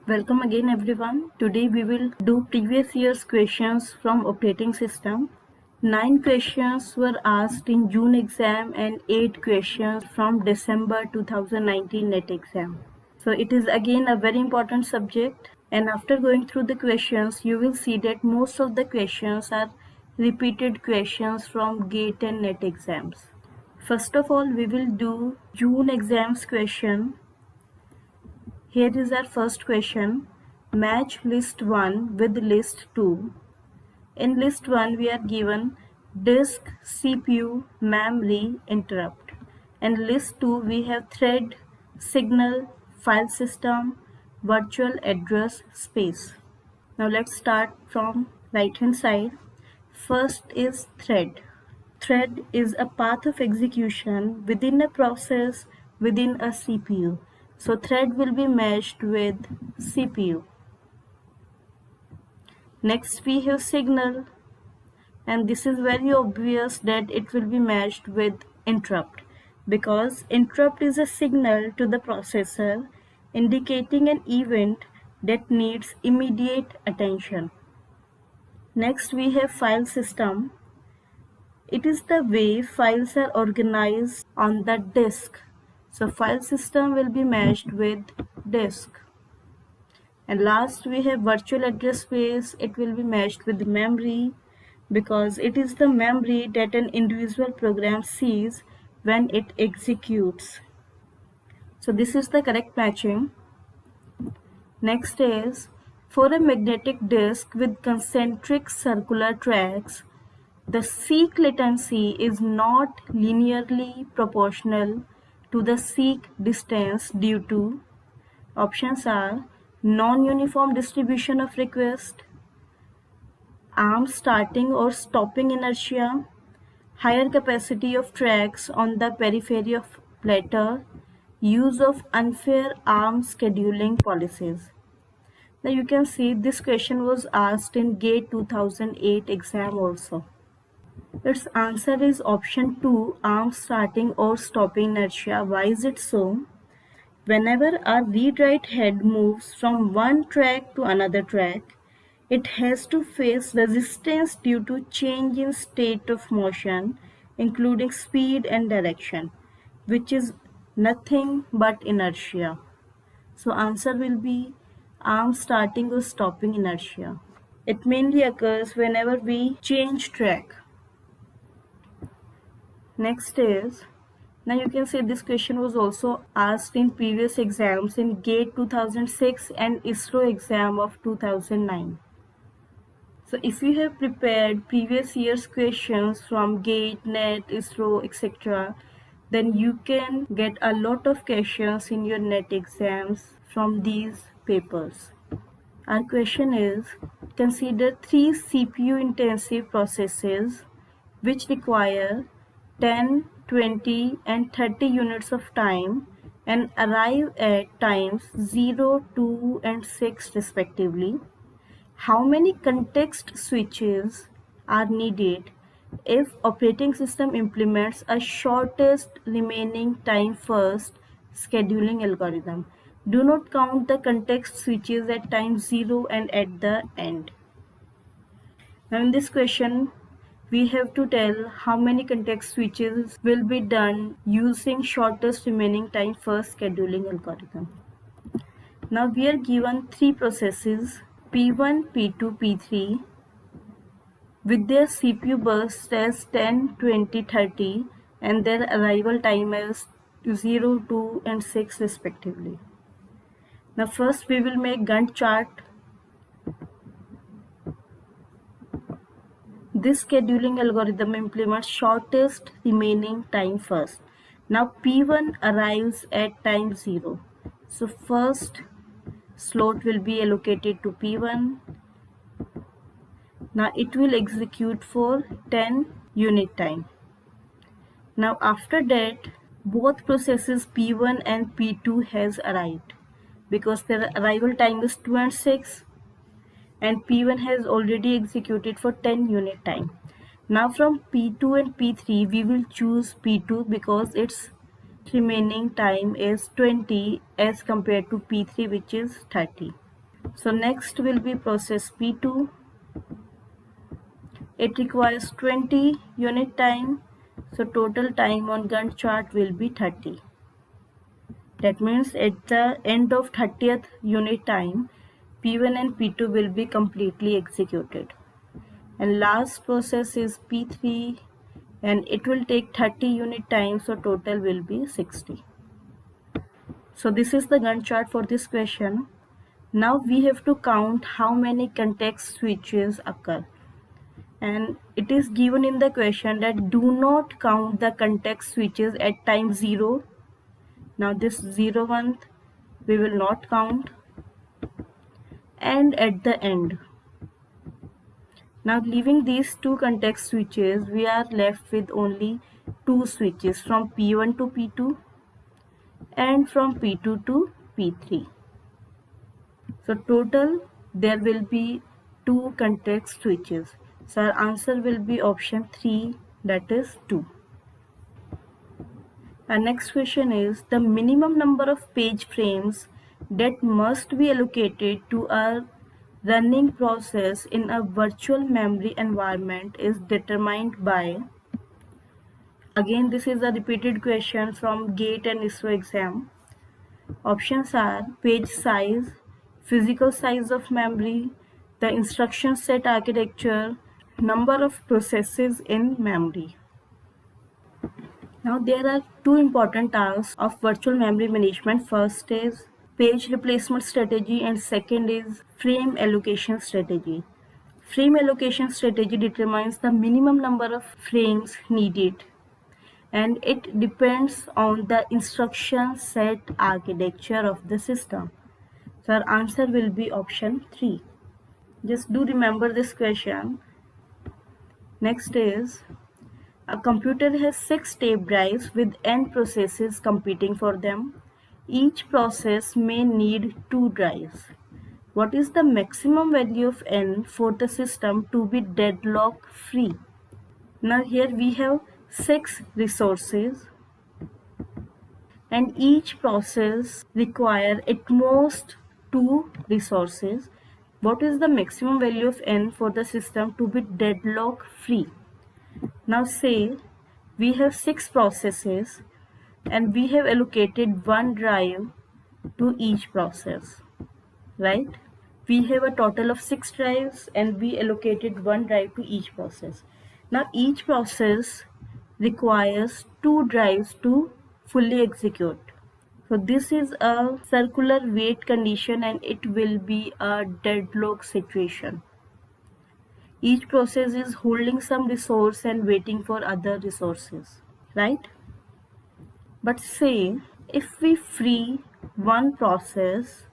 Welcome again everyone. Today we will do previous year's questions from operating system. 9 questions were asked in June exam and 8 questions from December 2019 NET exam. So it is again a very important subject, and after going through the questions you will see that most of the questions are repeated questions from GATE and NET exams. First of all, we will do June exams question. Here is our first question. Match list 1 with list 2. In list 1 we are given disk, CPU, memory, interrupt. And list 2 we have thread, signal, file system, virtual address space. Now let's start from right hand side. First is thread. Thread is a path of execution within a process within a CPU. So thread will be matched with CPU. Next we have signal, and this is very obvious that it will be matched with interrupt because interrupt is a signal to the processor indicating an event that needs immediate attention. Next we have file system. It is the way files are organized on the disk. So file system will be matched with disk. And last we have virtual address space. It will be matched with memory because it is the memory that an individual program sees when it executes. So this is the correct matching. Next is for a magnetic disk with concentric circular tracks, the seek latency is not linearly proportional to the seek distance due to options are non-uniform distribution of request, arm starting or stopping inertia, higher capacity of tracks on the periphery of platter, use of unfair arm scheduling policies. Now you can see this question was asked in GATE 2008 exam also. Its answer is option 2, arm starting or stopping inertia. Why is it so? Whenever a read-write head moves from one track to another track, it has to face resistance due to change in state of motion, including speed and direction, which is nothing but inertia. So answer will be arm starting or stopping inertia. It mainly occurs whenever we change track. Next is, now you can say this question was also asked in previous exams in GATE 2006 and ISRO exam of 2009. So if you have prepared previous year's questions from GATE, NET, ISRO, etc., then you can get a lot of questions in your NET exams from these papers. Our question is, consider 3 CPU intensive processes which require 10, 20 and 30 units of time and arrive at times 0, 2 and 6 respectively. How many context switches are needed if operating system implements a shortest remaining time first scheduling algorithm? Do not count the context switches at time 0 and at the end. Now in this question, we have to tell how many context switches will be done using shortest remaining time first scheduling algorithm. Now we are given 3 processes P1, P2, P3 with their CPU bursts as 10, 20, 30 and their arrival time as 0, 2 and 6 respectively. Now first we will make Gantt chart. This scheduling algorithm implements shortest remaining time first. Now P1 arrives at time 0. So first slot will be allocated to P1. Now it will execute for 10 unit time. Now after that, both processes P1 and P2 has arrived because their arrival time is 2 and 6 and P1 has already executed for 10 unit time. Now from P2 and P3 we will choose P2 because its remaining time is 20 as compared to P3 which is 30. So next will be process P2. It requires 20 unit time. So total time on Gantt chart will be 30. That means at the end of 30th unit time, P1 and P2 will be completely executed. And last process is P3 and it will take 30 unit time, so total will be 60. So this is the Gantt chart for this question. Now we have to count how many context switches occur. And it is given in the question that do not count the context switches at time 0. Now this 0 one we will not count, and at the end. Now leaving these two context switches, we are left with only two switches from P1 to P2 and from P2 to P3. So total there will be two context switches. So our answer will be option 3, that is 2. Our next question is the minimum number of page frames that must be allocated to a running process in a virtual memory environment is determined by. Again, this is a repeated question from GATE and ISRO exam. Options are page size, physical size of memory, the instruction set architecture, number of processes in memory. Now there are two important tasks of virtual memory management. First is page replacement strategy and second is frame allocation strategy. Frame allocation strategy determines the minimum number of frames needed and it depends on the instruction set architecture of the system. So our answer will be option 3. Just do remember this question. Next is a computer has 6 tape drives with n processes competing for them. Each process may need 2 drives. What is the maximum value of n for the system to be deadlock free? Now here we have 6 resources and each process require at most 2 resources. What is the maximum value of n for the system to be deadlock free? Now say we have 6 processes and we have allocated 1 drive to each process, right? We have a total of 6 drives and we allocated 1 drive to each process. Now each process requires 2 drives to fully execute. So this is a circular wait condition and it will be a deadlock situation. Each process is holding some resource and waiting for other resources, right? But say if we free one process,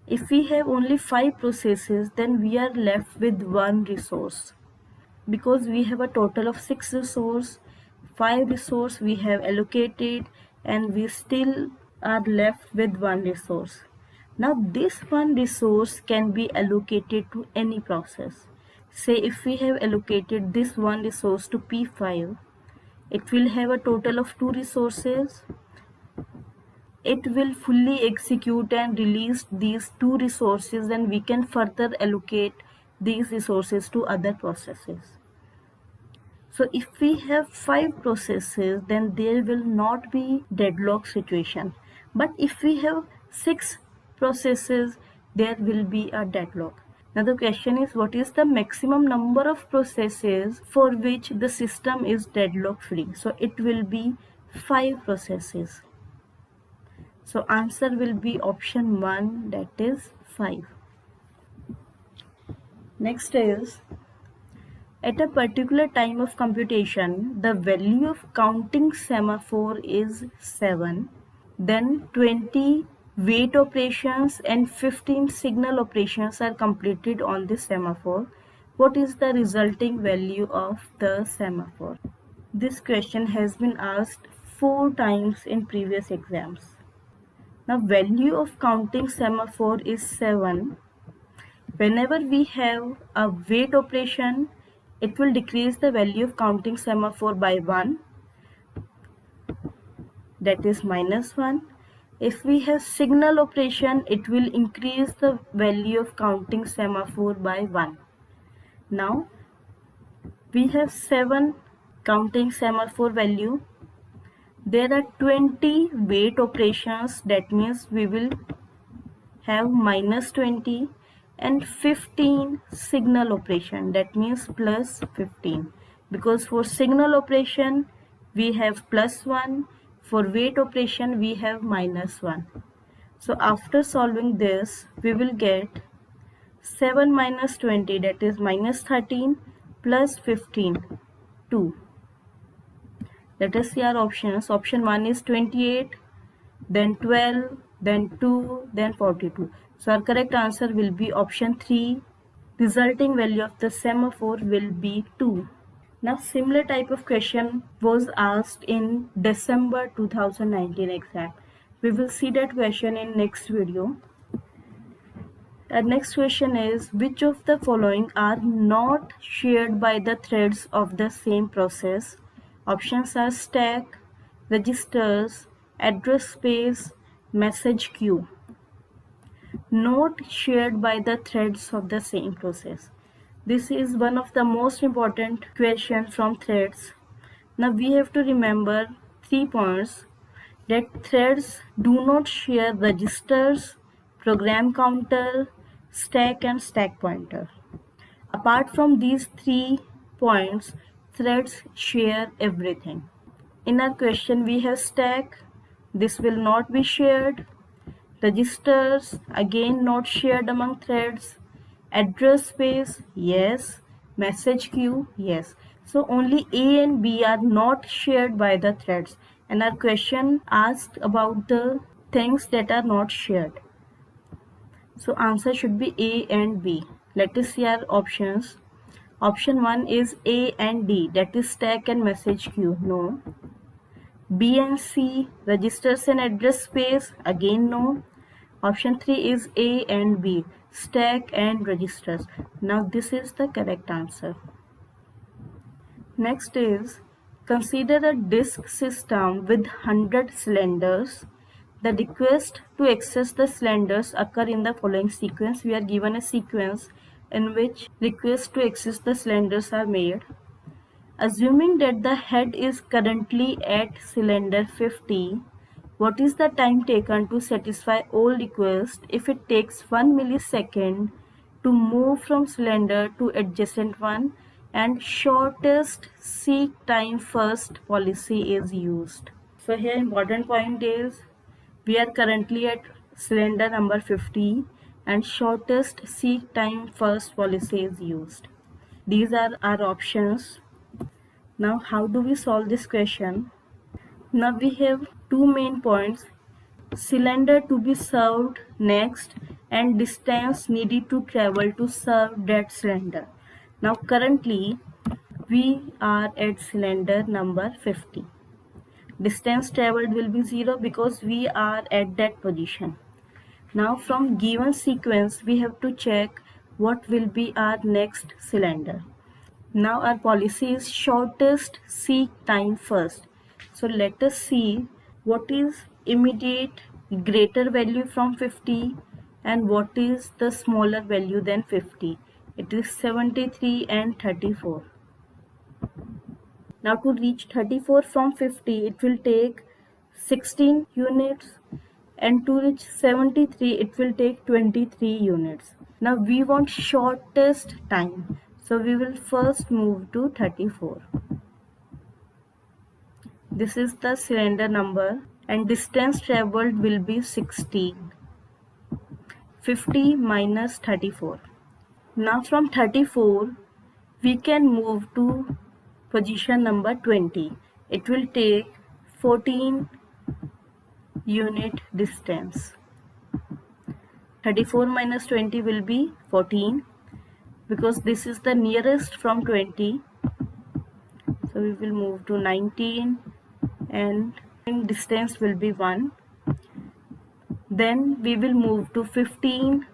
if we have only 5 processes, then we are left with 1 resource. Because we have a total of 6 resource, 5 resource we have allocated and we still are left with 1 resource. Now this 1 resource can be allocated to any process. Say if we have allocated this 1 resource to P5, it will have a total of 2 resources. It will fully execute and release these 2 resources and we can further allocate these resources to other processes. So if we have 5 processes, then there will not be deadlock situation. But if we have 6 processes, there will be a deadlock. Now the question is, what is the maximum number of processes for which the system is deadlock free? So it will be 5 processes. So answer will be option 1, that is 5. Next is, at a particular time of computation, the value of counting semaphore is 7. Then 20 wait operations and 15 signal operations are completed on the semaphore. What is the resulting value of the semaphore? This question has been asked 4 times in previous exams. Now value of counting semaphore is 7. Whenever we have a wait operation, it will decrease the value of counting semaphore by 1, that is -1. If we have signal operation, it will increase the value of counting semaphore by 1. Now we have 7 counting semaphore value. There are 20 wait operations, that means we will have minus 20, and 15 signal operation, that means plus 15, because for signal operation we have plus 1, for wait operation we have minus 1. So after solving this we will get 7 minus 20, that is minus 13, plus 15, 2. Let us see our options. Option 1 is 28, then 12, then 2, then 42. So our correct answer will be option 3. Resulting value of the semaphore will be 2. Now similar type of question was asked in December 2019 exam. We will see that question in next video. Our next question is, which of the following are not shared by the threads of the same process? Options are stack, registers, address space, message queue. Not shared by the threads of the same process. This is one of the most important questions from threads. Now we have to remember 3 points, that threads do not share registers, program counter, stack and stack pointer. Apart from these 3 points, threads share everything. In our question we have stack, this will not be shared. Registers, again not shared among threads. Address space, yes. Message queue, yes. So only A and B are not shared by the threads. And our question asked about the things that are not shared. So answer should be A and B. Let us see our options. Option 1 is A and D, that is stack and message queue. No. B and C, registers and address space, again no. Option 3 is A and B, stack and registers. Now this is the correct answer. Next is, consider a disk system with 100 cylinders. The request to access the cylinders occur in the following sequence. We are given a sequence in which requests to access the cylinders are made. Assuming that the head is currently at cylinder 50, what is the time taken to satisfy all requests if it takes 1 millisecond to move from cylinder to adjacent one and shortest seek time first policy is used? So here important point is, we are currently at cylinder number 50 and shortest seek time first policy is used. These are our options. Now how do we solve this question? Now we have 2 main points, cylinder to be served next and distance needed to travel to serve that cylinder. Now currently we are at cylinder number 50. Distance traveled will be 0 because we are at that position. Now from given sequence we have to check what will be our next cylinder. Now our policy is shortest seek time first. So let us see what is immediate greater value from 50 and what is the smaller value than 50. It is 73 and 34. Now to reach 34 from 50 it will take 16 units, and to reach 73 it will take 23 units. Now we want shortest time, so we will first move to 34. This is the cylinder number and distance traveled will be 16. 50 minus 34. Now from 34 we can move to position number 20. It will take 14 unit distance. 34 minus 20 will be 14 because this is the nearest from 20. So we will move to 19 and distance will be 1. Then we will move to 15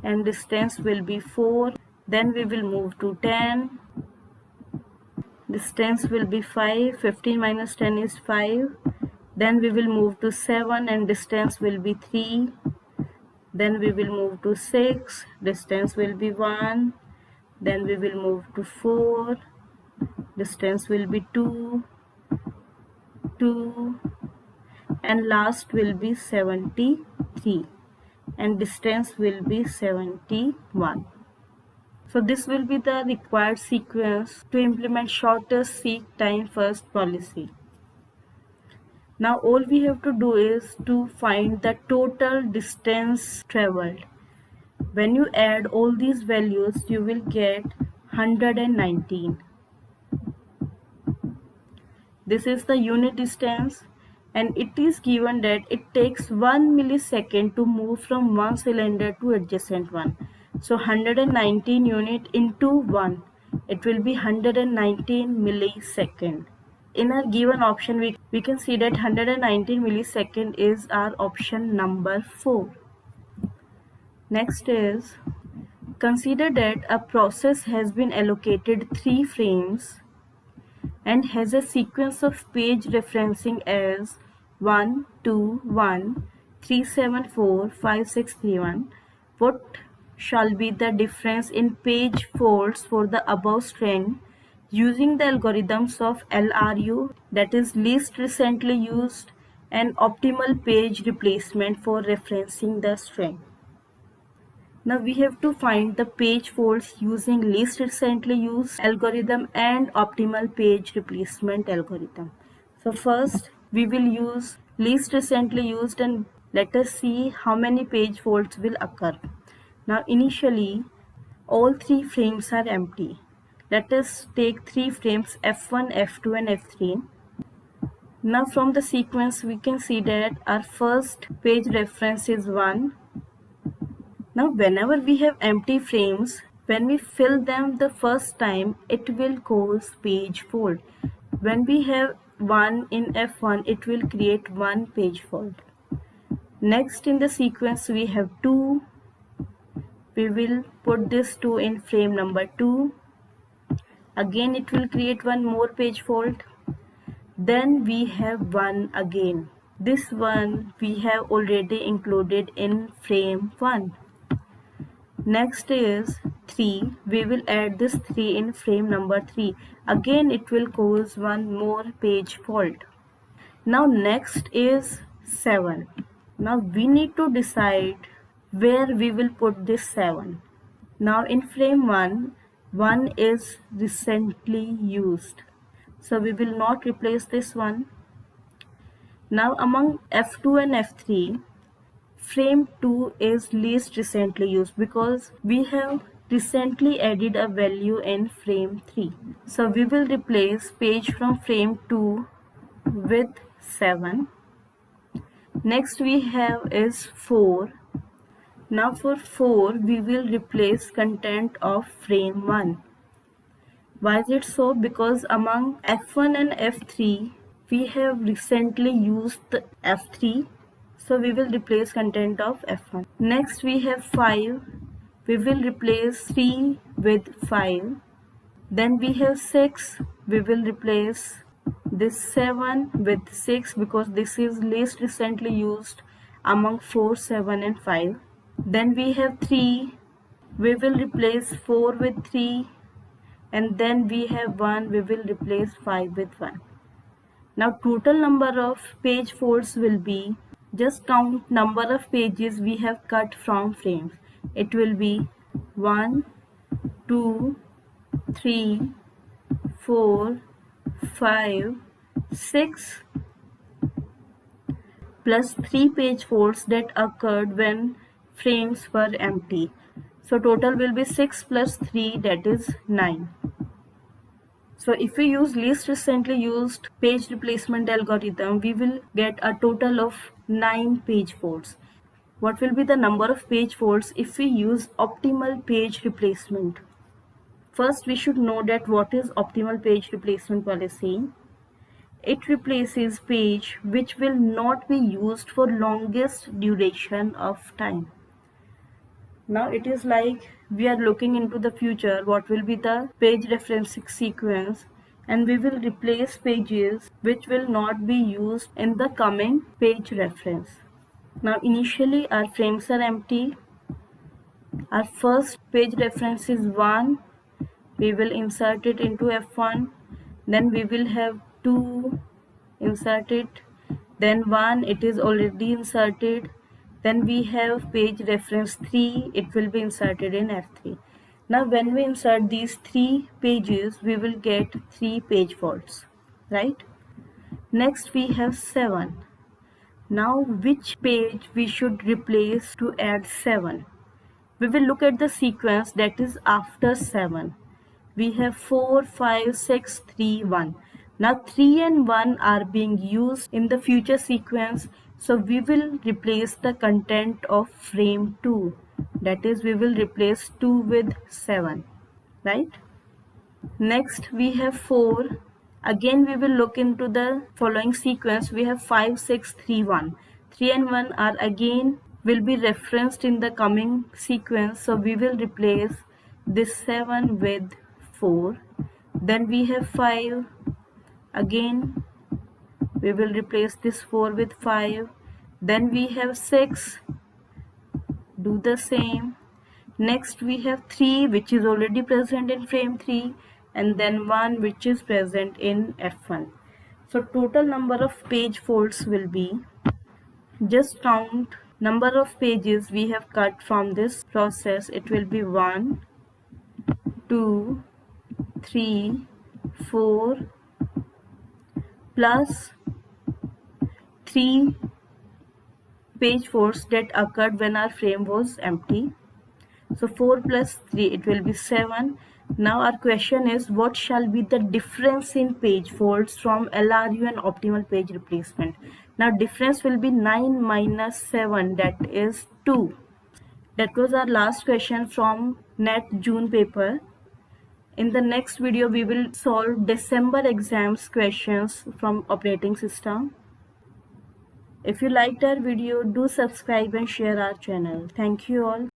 and distance will be 4. Then we will move to 10. distance will be 5, 15 minus 10 is 5, then we will move to 7 and distance will be 3, then we will move to 6, distance will be 1, then we will move to 4, distance will be 2, 2, and last will be 73 and distance will be 71. So this will be the required sequence to implement shortest seek time first policy. Now all we have to do is to find the total distance traveled. When you add all these values, you will get 119. This is the unit distance, and it is given that it takes 1 millisecond to move from one cylinder to adjacent one. So 119 unit into 1, it will be 119 millisecond. In our given option, we can see that 119 millisecond is our option number 4. Next is, consider that a process has been allocated 3 frames and has a sequence of page referencing as 1, 2, 1, 3, 7, 4, 5, 6, 3, 1. What shall be the difference in page faults for the above string using the algorithms of LRU, that is least recently used, and optimal page replacement for referencing the string? Now we have to find the page faults using least recently used algorithm and optimal page replacement algorithm. So first we will use least recently used and let us see how many page faults will occur. Now initially all 3 frames are empty. Let us take 3 frames F1, F2 and F3. Now from the sequence we can see that our first page reference is 1. Now whenever we have empty frames, when we fill them the first time, it will cause page fault. When we have 1 in F1, it will create 1 page fault. Next in the sequence we have 2. We will put this 2 in frame number 2. Again it will create 1 more page fault. Then we have 1 again. This one we have already included in frame 1. Next is 3. We will add this 3 in frame number 3. Again it will cause 1 more page fault. Now next is 7. Now we need to decide where we will put this 7. Now in frame 1, 1 is recently used. So we will not replace this one. Now among F2 and F3, frame 2 is least recently used because we have recently added a value in frame 3. So we will replace page from frame 2 with 7. Next we have is 4. Now for 4 we will replace content of frame 1. Why is it so? Because among F1 and F3 we have recently used the F3. So we will replace content of F1. Next we have 5. We will replace 3 with 5. Then we have 6. We will replace this 7 with 6 because this is least recently used among 4, 7 and 5. Then we have 3. We will replace 4 with 3. And then we have 1. We will replace 5 with 1. Now total number of page faults will be, just count number of pages we have cut from frames. It will be 1, 2, 3, 4, 5, 6 plus 3 page faults that occurred when frames were empty. So total will be 6 plus 3, that is 9. So if we use least recently used page replacement algorithm, we will get a total of 9 page faults. What will be the number of page faults if we use optimal page replacement? First, we should know that what is optimal page replacement policy. It replaces page which will not be used for longest duration of time. Now it is like we are looking into the future, what will be the page referencing sequence and we will replace pages which will not be used in the coming page reference. Now initially our frames are empty. Our first page reference is 1. We will insert it into F1. Then we will have 2, insert it. Then 1, it is already inserted. Then we have page reference 3, it will be inserted in F3. Now when we insert these 3 pages, we will get 3 page faults, right? Next we have 7. Now which page we should replace to add 7? We will look at the sequence that is after 7. We have 4, 5, 6, 3, 1. Now 3 and 1 are being used in the future sequence, so we will replace the content of frame 2. That is, we will replace 2 with 7, right? Next we have 4. Again we will look into the following sequence. We have 5, 6, 3, 1. 3 and 1 are again will be referenced in the coming sequence, so we will replace this 7 with 4. Then we have 5. Again we will replace this 4 with 5. Then we have 6. Do the same. Next we have 3, which is already present in frame 3, and then 1, which is present in F1. So total number of page faults will be, just count number of pages we have cut from this process. It will be 1, 2, 3, 4 plus 3 page faults that occurred when our frame was empty. So 4 plus 3, it will be 7. Now our question is, what shall be the difference in page faults from LRU and optimal page replacement? Now difference will be 9 minus 7, that is 2. That was our last question from NET June paper. In the next video, we will solve December exams questions from operating system. If you liked our video, do subscribe and share our channel. Thank you all.